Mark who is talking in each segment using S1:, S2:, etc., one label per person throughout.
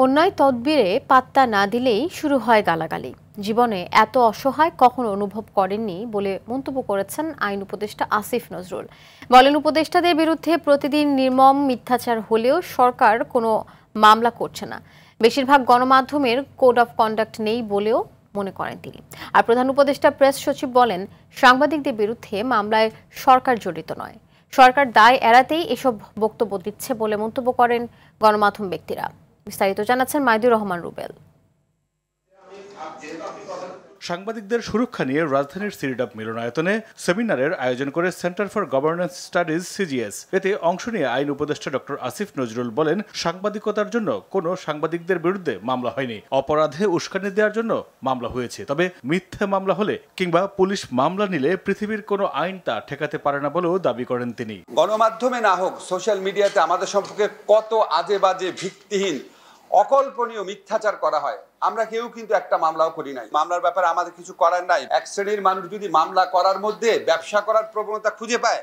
S1: অন্যায় তদবিরে পাত্তা না দিলেই শুরু হয় গালাগালি। জীবনে এত অসহায় কখনো অনুভব করেননি বলে মন্তব্য করেছেন আইন উপদেষ্টা আসিফ নজরুল। বলেন, উপদেষ্টাদের বিরুদ্ধে প্রতিদিন নির্মম মিথ্যাচার হলেও সরকার কোনো মামলা করছে না। বেশিরভাগ গণমাধ্যমের কোড অফ কন্ডাক্ট নেই বলেও মনে করেন তিনি। আর প্রধান উপদেষ্টা প্রেস সচিব বলেন, সাংবাদিকদের বিরুদ্ধে মামলায় সরকার জড়িত নয়, সরকার দায় এড়াতেই এসব বক্তব্য দিচ্ছে বলে মন্তব্য করেন গণমাধ্যম ব্যক্তিরা। বিস্তারিত জানাচ্ছেন মাইদুর রহমান রুবেল।
S2: সাংবাদিকদের সুরক্ষা নিয়ে রাজধানীর সিরিডাপ মিলনায়তনে সেমিনারের আয়োজন করে centre for governance studies CGS. এতে অংশ নিয়ে আইন উপদেষ্টা ডক্টর আসিফ নজরুল বলেন, সাংবাদিকতার জন্য কোনো সাংবাদিকদের বিরুদ্ধে মামলা হয়নি, অপরাধে উস্কানি দেওয়ার জন্য মামলা হয়েছে। তবে মিথ্যে মামলা হলে কিংবা পুলিশ মামলা নিলে পৃথিবীর কোনো আইন তা ঠেকাতে পারে না বলেও দাবি করেন তিনি।
S3: গণমাধ্যমে না হোক, সোশ্যাল মিডিয়াতে আমাদের সম্পর্কে কত আজে বাজে ভিত্তিহীন অকল্পনীয় মিথ্যাচার করা হয়। আমরা কেউ কিন্তু একটা মামলাও করি নাই। মামলার ব্যাপারে আমাদের কিছু করার নাই। এক শ্রেণীর মানুষ যদি মামলা করার মধ্যে ব্যবসা করার প্রবণতা খুঁজে পায়,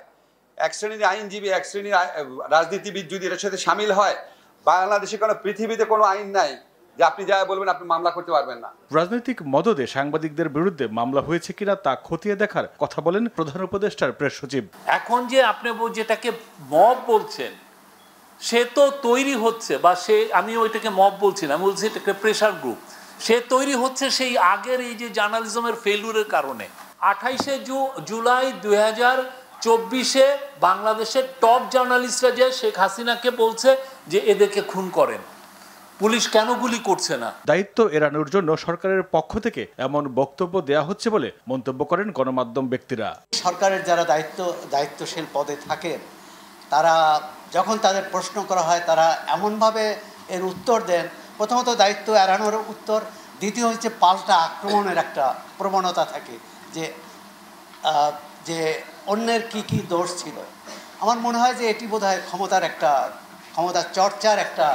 S3: এক শ্রেণীর আইনজীবী, এক শ্রেণীর রাজনীতিবিদ যদি এর সাথে সামিল হয়, বাংলাদেশে কোনো পৃথিবীতে কোনো আইন নাই যে আপনি যা বলবেন আপনি মামলা করতে পারবেন না।
S2: রাজনৈতিক মদদে সাংবাদিকদের বিরুদ্ধে মামলা হয়েছে কিনা তা খতিয়ে দেখার কথা বলেন প্রধান উপদেষ্টার প্রেস সচিব।
S4: এখন যে আপনি যেটাকে মব বলছেন, সে তো তৈরি হচ্ছে, বা সে, আমি ওইটাকে মব বলছি না, আমি বলছি এটাকে প্রেশার গ্রুপ। সে তৈরি হচ্ছে সেই আগের এই যে জার্নালিজমের ফেলিউরের কারণে। 28শে জুলাই 2024 বাংলাদেশের টপ জার্নালিস্টরা যে শেখ হাসিনাকে বলছে যে এদেরকে খুন করেন, পুলিশ কেন গুলি করছে না?
S2: দায়িত্ব এড়ানোর জন্য সরকারের পক্ষ থেকে এমন বক্তব্য দেয়া হচ্ছে বলে মন্তব্য করেন গণমাধ্যম ব্যক্তিরা।
S5: সরকারের যারা দায়িত্বশীল পদে থাকেন, তারা যখন তাদের প্রশ্ন করা হয় তারা এমনভাবে এর উত্তর দেন, প্রথমত দায়িত্ব এড়ানোর উত্তর, দ্বিতীয় হচ্ছে পাল্টা আক্রমণের একটা প্রবণতা থাকে, যে অন্যের কি দোষ ছিল। আমার মনে হয় যে এটি বোধহয় ক্ষমতা চর্চার একটা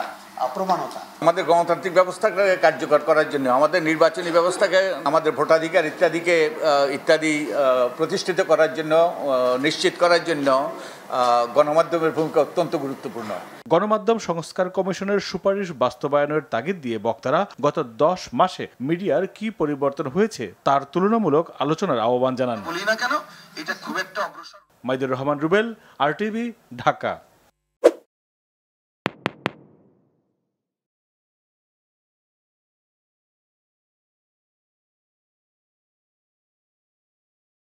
S5: প্রবণতা।
S6: আমাদের গণতান্ত্রিক ব্যবস্থাকে কার্যকর করার জন্য, আমাদের নির্বাচনী ব্যবস্থাকে, আমাদের ভোটাধিকার ইত্যাদি প্রতিষ্ঠিত করার জন্য, নিশ্চিত করার জন্য গণমাধ্যমের ভূমিকা অত্যন্ত গুরুত্বপূর্ণ।
S2: গণমাধ্যম সংস্কার কমিশনের সুপারিশ বাস্তবায়নের তাগিদ দিয়ে বক্তারা গত 10 মাসে মিডিয়ার কি পরিবর্তন হয়েছে তার তুলনামূলক আলোচনার আহ্বান জানান।
S7: বলি না কেন, এটা খুব একটা অগ্রসর।
S2: মাইদুর রহমান রুবেল, RTV, ঢাকা।